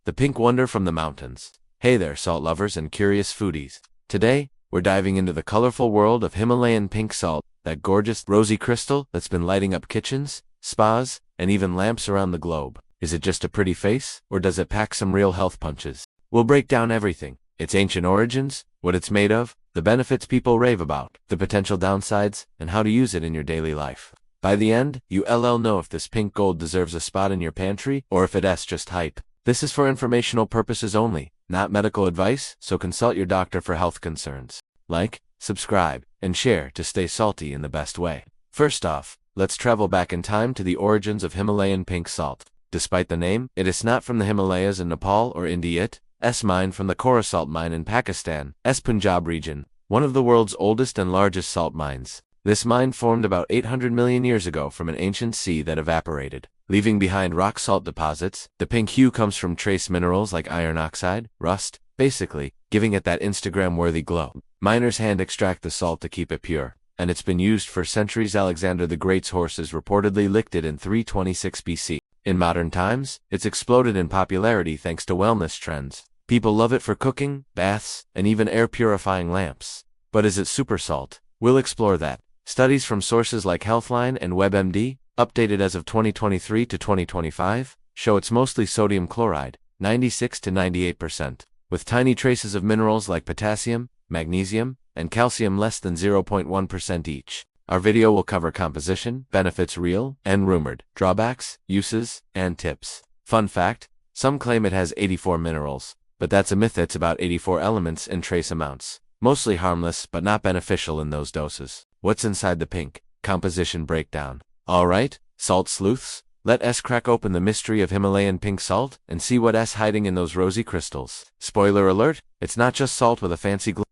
the pink wonder from the mountains. Hey there, salt lovers and curious foodies. Today, we're diving into the colorful world of Himalayan pink salt, that gorgeous, rosy crystal that's been lighting up kitchens, spas, and even lamps around the globe. Is it just a pretty face, or does it pack some real health punches? We'll break down everything: its ancient origins, what it's made of, the benefits people rave about, the potential downsides, and how to use it in your daily life. By the end, you'll know if this pink gold deserves a spot in your pantry, or if it's just hype. This is for informational purposes only, not medical advice, so consult your doctor for health concerns. Like, subscribe, and share to stay salty in the best way. First off, let's travel back in time to the origins of Himalayan pink salt. Despite the name, it is not from the Himalayas in Nepal or India. It's mined from the Kora salt mine in Pakistan, Punjab region, one of the world's oldest and largest salt mines. This mine formed about 800 million years ago from an ancient sea that evaporated, leaving behind rock salt deposits. The pink hue comes from trace minerals like iron oxide, rust, basically, giving it that Instagram-worthy glow. Miners hand extract the salt to keep it pure, and it's been used for centuries. Alexander the Great's horses reportedly licked it in 326 BC. In modern times, it's exploded in popularity thanks to wellness trends. People love it for cooking, baths, and even air-purifying lamps. But is it super salt? We'll explore that. Studies from sources like Healthline and WebMD, updated as of 2023 to 2025, show it's mostly sodium chloride, 96 to 98%, with tiny traces of minerals like potassium, magnesium, and calcium less than 0.1% each. Our video will cover composition, benefits real and rumored, drawbacks, uses, and tips. Fun fact, some claim it has 84 minerals, but that's a myth. It's about 84 elements in trace amounts, mostly harmless but not beneficial in those doses. What's inside the pink? Composition breakdown. Alright, salt sleuths, let us crack open the mystery of Himalayan pink salt and see what's hiding in those rosy crystals. Spoiler alert, it's not just salt with a fancy glow.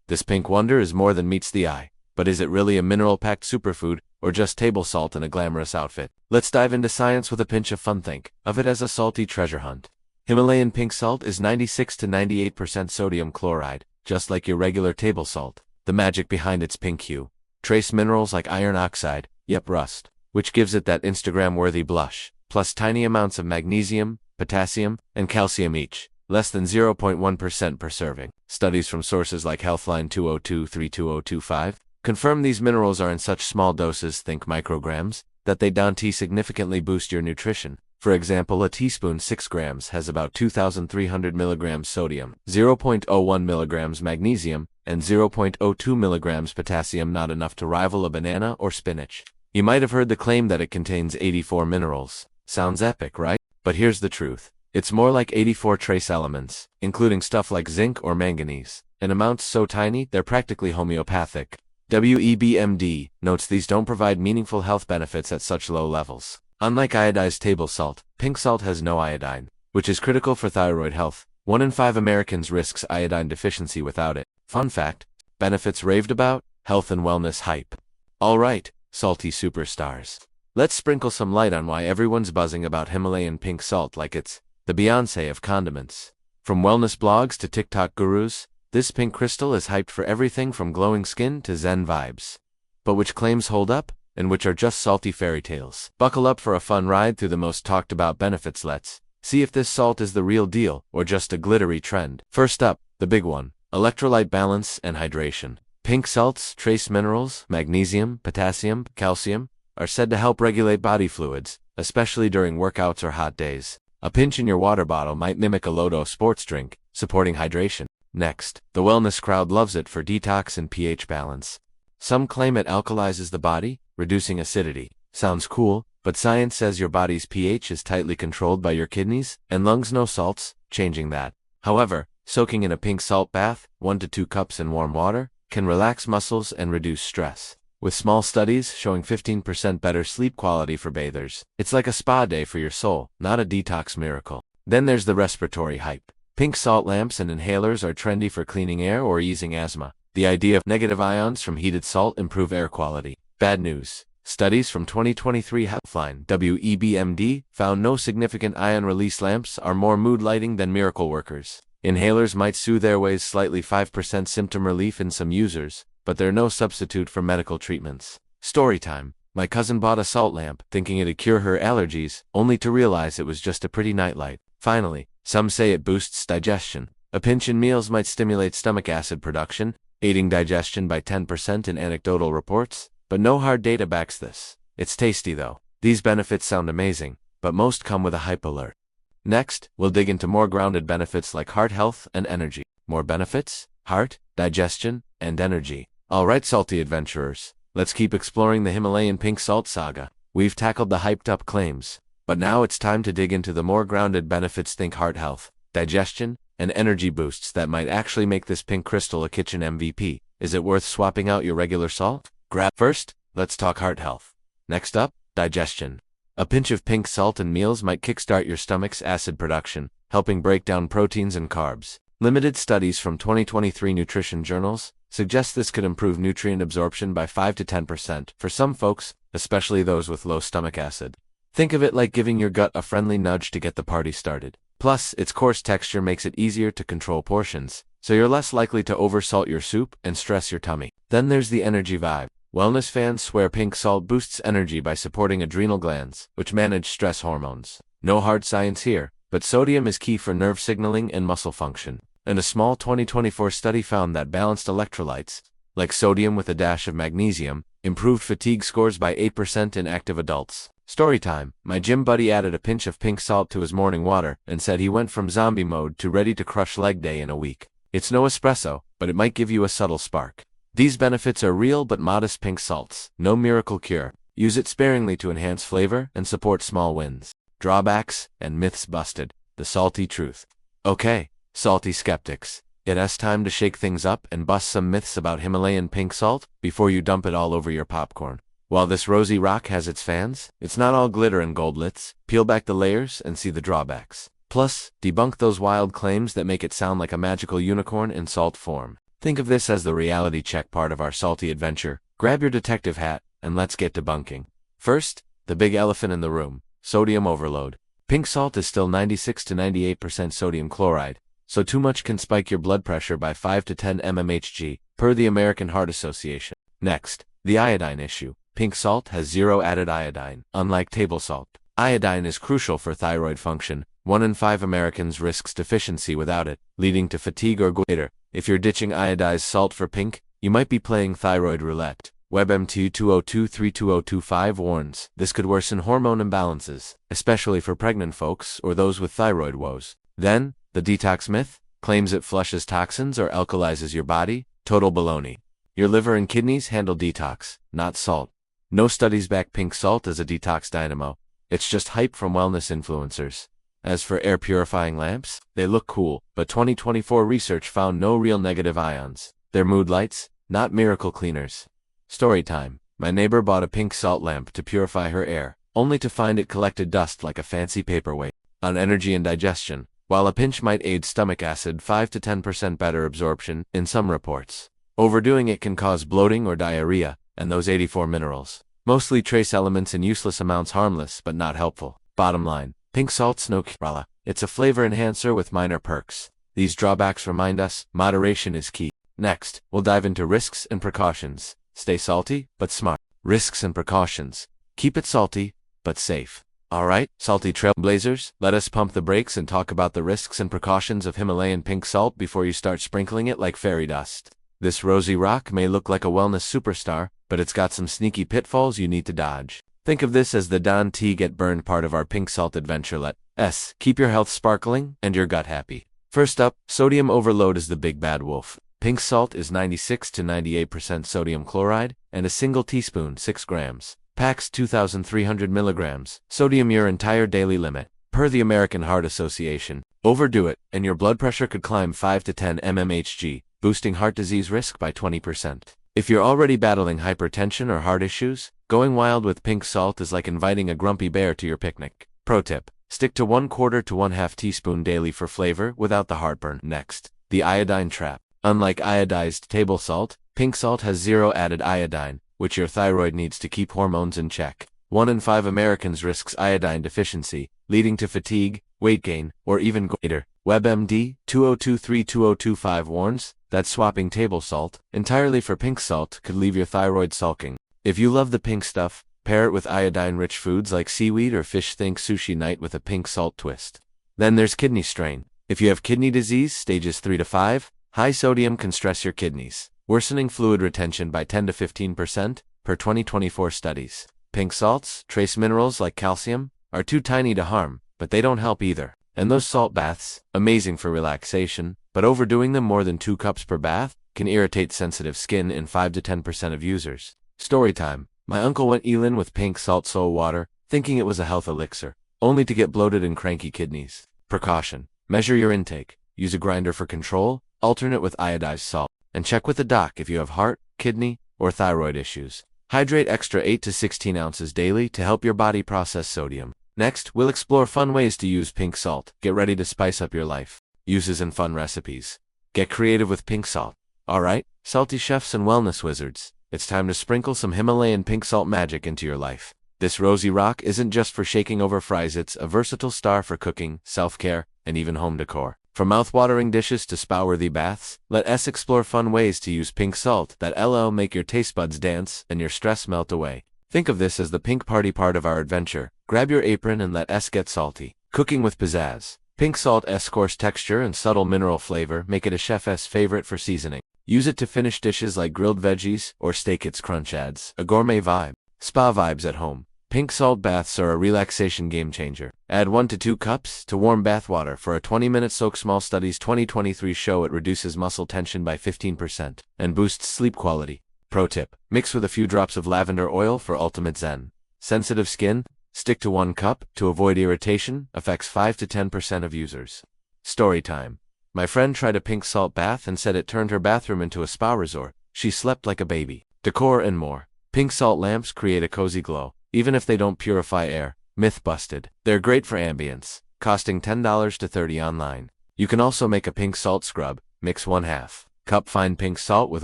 This pink wonder is more than meets the eye. But is it really a mineral-packed superfood, or just table salt in a glamorous outfit? Let's dive into science with a pinch of fun. Think of it as a salty treasure hunt. Himalayan pink salt is 96 to 98% sodium chloride, just like your regular table salt. The magic behind its pink hue: trace minerals like iron oxide, rust, which gives it that Instagram-worthy blush, plus tiny amounts of magnesium, potassium, and calcium each, less than 0.1% per serving. Studies from sources like Healthline 2023-2025 confirm these minerals are in such small doses, think micrograms, that they don't significantly boost your nutrition. For example, a teaspoon 6 grams has about 2,300 milligrams sodium, 0.01 milligrams magnesium, and 0.02 milligrams potassium, not enough to rival a banana or spinach. You might have heard the claim that it contains 84 minerals. Sounds epic, right? But here's the truth. It's more like 84 trace elements, including stuff like zinc or manganese, in amounts so tiny they're practically homeopathic. WebMD notes these don't provide meaningful health benefits at such low levels. Unlike iodized table salt, pink salt has no iodine, which is critical for thyroid health. 1 in 5 Americans risks iodine deficiency without it. Fun fact, benefits raved about, health and wellness hype. Alright, salty superstars. Let's sprinkle some light on why everyone's buzzing about Himalayan pink salt like it's the Beyoncé of condiments. From wellness blogs to TikTok gurus, this pink crystal is hyped for everything from glowing skin to zen vibes. But which claims hold up, and which are just salty fairy tales? Buckle up for a fun ride through the most talked about benefits. Let's see if this salt is the real deal, or just a glittery trend. First up, the big one: electrolyte balance and hydration. Pink salt's trace minerals, magnesium, potassium, calcium, are said to help regulate body fluids, especially during workouts or hot days. A pinch in your water bottle might mimic a Lodo sports drink, supporting hydration. Next, the wellness crowd loves it for detox and pH balance. Some claim it alkalizes the body, reducing acidity. Sounds cool, but science says your body's pH is tightly controlled by your kidneys and lungs. No salts, changing that. However, soaking in a pink salt bath, 1 to 2 cups in warm water, can relax muscles and reduce stress, with small studies showing 15% better sleep quality for bathers. It's like a spa day for your soul, not a detox miracle. Then there's the respiratory hype. Pink salt lamps and inhalers are trendy for cleaning air or easing asthma. The idea of negative ions from heated salt improve air quality. Bad news. Studies from 2023 Healthline WebMD found no significant ion release. Lamps are more mood lighting than miracle workers. Inhalers might soothe airways slightly, 5% symptom relief in some users, but they're no substitute for medical treatments. Story time. My cousin bought a salt lamp, thinking it'd cure her allergies, only to realize it was just a pretty nightlight. Finally, Some say it boosts digestion. A pinch in meals might stimulate stomach acid production, aiding digestion by 10% in anecdotal reports, but no hard data backs this. It's tasty though. These benefits sound amazing, but most come with a hype alert. Next, we'll dig into more grounded benefits like heart health and energy. More benefits? Heart, digestion, and energy. Alright, salty adventurers, let's keep exploring the Himalayan pink salt saga. We've tackled the hyped up claims, but now it's time to dig into the more grounded benefits. Think heart health, digestion, and energy boosts that might actually make this pink crystal a kitchen MVP. Is it worth swapping out your regular salt? First, let's talk heart health. Next up, digestion. A pinch of pink salt in meals might kickstart your stomach's acid production, helping break down proteins and carbs. Limited studies from 2023 nutrition journals suggest this could improve nutrient absorption by 5 to 10% for some folks, especially those with low stomach acid. Think of it like giving your gut a friendly nudge to get the party started. Plus, its coarse texture makes it easier to control portions, so you're less likely to oversalt your soup and stress your tummy. Then there's the energy vibe. Wellness fans swear pink salt boosts energy by supporting adrenal glands, which manage stress hormones. No hard science here, but sodium is key for nerve signaling and muscle function. And a small 2024 study found that balanced electrolytes, like sodium with a dash of magnesium, improved fatigue scores by 8% in active adults. Story time. My gym buddy added a pinch of pink salt to his morning water and said he went from zombie mode to ready to crush leg day in a week. It's no espresso, but it might give you a subtle spark. These benefits are real but modest. Pink salts, no miracle cure. Use it sparingly to enhance flavor and support small wins. Drawbacks and myths busted. The salty truth. Okay, salty skeptics. It's time to shake things up and bust some myths about Himalayan pink salt before you dump it all over your popcorn. While this rosy rock has its fans, it's not all glitter and goldlets. Peel back the layers and see the drawbacks. Plus, debunk those wild claims that make it sound like a magical unicorn in salt form. Think of this as the reality check part of our salty adventure. Grab your detective hat, and let's get debunking. First, the big elephant in the room, sodium overload. Pink salt is still 96 to 98% sodium chloride, so too much can spike your blood pressure by 5 to 10 mmHg, per the American Heart Association. Next, the iodine issue. Pink salt has zero added iodine, unlike table salt. Iodine is crucial for thyroid function. 1 in 5 Americans risks deficiency without it, leading to fatigue or goiter. If you're ditching iodized salt for pink, you might be playing thyroid roulette. WebMT 20232025 warns this could worsen hormone imbalances, especially for pregnant folks or those with thyroid woes. Then, the detox myth claims it flushes toxins or alkalizes your body. Total baloney. Your liver and kidneys handle detox, not salt. No studies back pink salt as a detox dynamo. It's just hype from wellness influencers. As for air purifying lamps, they look cool, but 2024 research found no real negative ions. They're mood lights, not miracle cleaners. Story time. My neighbor bought a pink salt lamp to purify her air, only to find it collected dust like a fancy paperweight. On energy and digestion, while a pinch might aid stomach acid, 5 to 10% better absorption in some reports. Overdoing it can cause bloating or diarrhea, and those 84 minerals. Mostly trace elements in useless amounts, harmless but not helpful. Bottom line. Pink salt's no chrala. It's a flavor enhancer with minor perks. These drawbacks remind us, moderation is key. Next, we'll dive into risks and precautions. Stay salty, but smart. Risks and precautions. Keep it salty, but safe. Alright, salty trailblazers, let us pump the brakes and talk about the risks and precautions of Himalayan pink salt before you start sprinkling it like fairy dust. This rosy rock may look like a wellness superstar, but it's got some sneaky pitfalls you need to dodge. Think of this as the don't get burned part of our pink salt adventure. Let's keep your health sparkling and your gut happy. First up, sodium overload is the big bad wolf. Pink salt is 96 to 98% sodium chloride, and a single teaspoon, 6 grams, packs 2,300 milligrams. Sodium, your entire daily limit. Per the American Heart Association, overdo it, and your blood pressure could climb 5 to 10 mmHg, boosting heart disease risk by 20%. If you're already battling hypertension or heart issues, going wild with pink salt is like inviting a grumpy bear to your picnic. Pro tip: stick to 1/4 to 1/2 teaspoon daily for flavor without the heartburn. Next, the iodine trap. Unlike iodized table salt, pink salt has zero added iodine, which your thyroid needs to keep hormones in check. 1 in 5 Americans risks iodine deficiency, leading to fatigue, weight gain, or even goiter. WebMD 20232025 warns that swapping table salt entirely for pink salt could leave your thyroid sulking. If you love the pink stuff, pair it with iodine-rich foods like seaweed or fish. Think sushi night with a pink salt twist. Then there's kidney strain. If you have kidney disease, stages 3 to 5, high sodium can stress your kidneys, worsening fluid retention by 10 to 15%, per 2024 studies. Pink salts, trace minerals like calcium, are too tiny to harm, but they don't help either. And those salt baths, amazing for relaxation, but overdoing them more than 2 cups per bath, can irritate sensitive skin in 5 to 10% of users. Story time. My uncle went Elin with pink salt soul water, thinking it was a health elixir, only to get bloated and cranky kidneys. Precaution. Measure your intake. Use a grinder for control, alternate with iodized salt, and check with the doc if you have heart, kidney, or thyroid issues. Hydrate extra 8 to 16 ounces daily to help your body process sodium. Next, we'll explore fun ways to use pink salt. Get ready to spice up your life. Uses and fun recipes. Get creative with pink salt. Alright, salty chefs and wellness wizards, it's time to sprinkle some Himalayan pink salt magic into your life. This rosy rock isn't just for shaking over fries, it's a versatile star for cooking, self-care, and even home decor. From mouth-watering dishes to spa-worthy baths, let us explore fun ways to use pink salt that'll make your taste buds dance and your stress melt away. Think of this as the pink party part of our adventure. Grab your apron and let us get salty. Cooking with pizzazz. Pink salt's coarse texture and subtle mineral flavor make it a chef's favorite for seasoning. Use it to finish dishes like grilled veggies or steak. Its crunch adds a gourmet vibe. Spa vibes at home. Pink salt baths are a relaxation game changer. Add 1 to 2 cups to warm bath water for a 20-minute soak. Small studies 2023 show it reduces muscle tension by 15% and boosts sleep quality. Pro tip: mix with a few drops of lavender oil for ultimate zen. Sensitive skin? Stick to 1 cup to avoid irritation. Affects 5 to 10% of users. Story time. My friend tried a pink salt bath and said it turned her bathroom into a spa resort. She slept like a baby. Decor and more. Pink salt lamps create a cozy glow, even if they don't purify air. Myth busted. They're great for ambience, costing $10 to $30 online. You can also make a pink salt scrub. Mix 1/2 cup fine pink salt with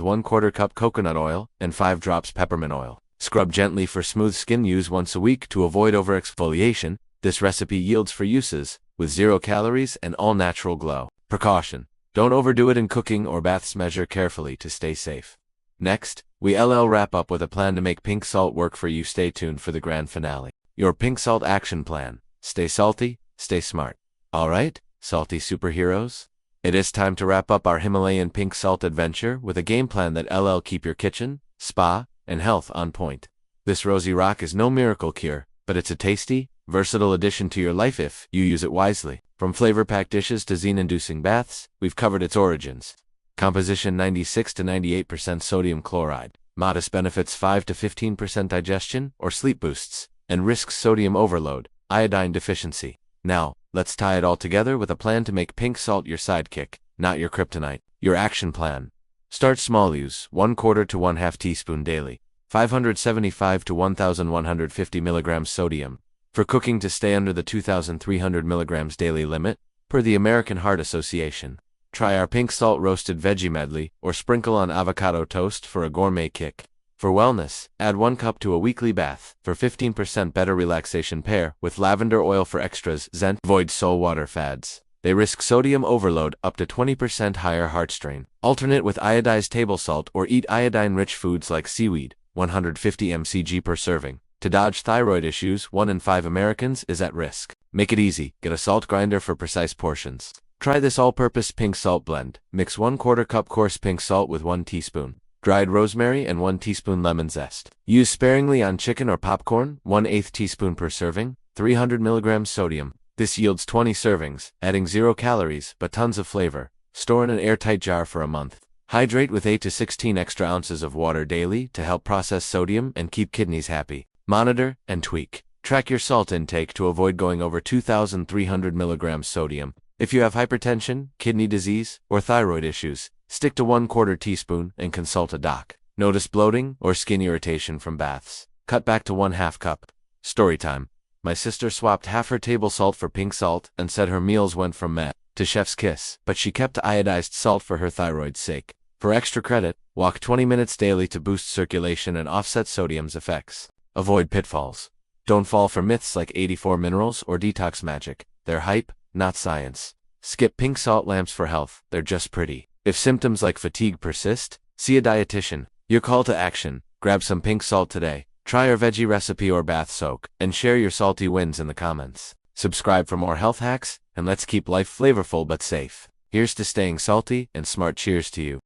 1/4 cup coconut oil and 5 drops peppermint oil. Scrub gently for smooth skin. Use once a week to avoid overexfoliation. This recipe yields for uses with 0 calories and all natural glow. Precaution: don't overdo it in cooking or baths. Measure carefully to stay safe. Next, we'll wrap up with a plan to make pink salt work for you. Stay tuned for the grand finale. Your pink salt action plan. Stay salty, stay smart. Alright, salty superheroes? It is time to wrap up our Himalayan pink salt adventure with a game plan that'll keep your kitchen, spa, and health on point. This rosy rock is no miracle cure, but it's a tasty, versatile addition to your life if you use it wisely. From flavor-packed dishes to zen-inducing baths, we've covered its origins. Composition: 96 to 98% sodium chloride. Modest benefits: 5 to 15% digestion or sleep boosts, and risks sodium overload, iodine deficiency. Now, let's tie it all together with a plan to make pink salt your sidekick, not your kryptonite. Your action plan. Start small. Use 1/4 to 1/2 teaspoon daily. 575 to 1,150 milligrams sodium. For cooking to stay under the 2,300 milligrams daily limit, per the American Heart Association. Try our pink salt roasted veggie medley or sprinkle on avocado toast for a gourmet kick. For wellness, add 1 cup to a weekly bath for 15% better relaxation. Pair with lavender oil for extras. Zen. Avoid soul water fads. They risk sodium overload, up to 20% higher heart strain. Alternate with iodized table salt or eat iodine-rich foods like seaweed, 150 mcg per serving. To dodge thyroid issues, 1 in 5 Americans is at risk. Make it easy. Get a salt grinder for precise portions. Try this all-purpose pink salt blend. Mix 1/4 cup coarse pink salt with 1 teaspoon dried rosemary and 1 teaspoon lemon zest. Use sparingly on chicken or popcorn, 1/8 teaspoon per serving, 300 milligrams sodium. This yields 20 servings, adding 0 calories but tons of flavor. Store in an airtight jar for a month. Hydrate with 8 to 16 extra ounces of water daily to help process sodium and keep kidneys happy. Monitor and tweak. Track your salt intake to avoid going over 2,300 milligrams sodium. If you have hypertension, kidney disease, or thyroid issues, stick to 1/4 teaspoon and consult a doc. Notice bloating or skin irritation from baths? Cut back to 1/2 cup. Story time. My sister swapped half her table salt for pink salt and said her meals went from meh to chef's kiss, but she kept iodized salt for her thyroid's sake. For extra credit, walk 20 minutes daily to boost circulation and offset sodium's effects. Avoid pitfalls. Don't fall for myths like 84 minerals or detox magic. They're hype, not science. Skip pink salt lamps for health. They're just pretty. If symptoms like fatigue persist, see a dietitian. Your call to action: grab some pink salt today. Try our veggie recipe or bath soak, and share your salty wins in the comments. Subscribe for more health hacks, and let's keep life flavorful but safe. Here's to staying salty and smart. Cheers to you.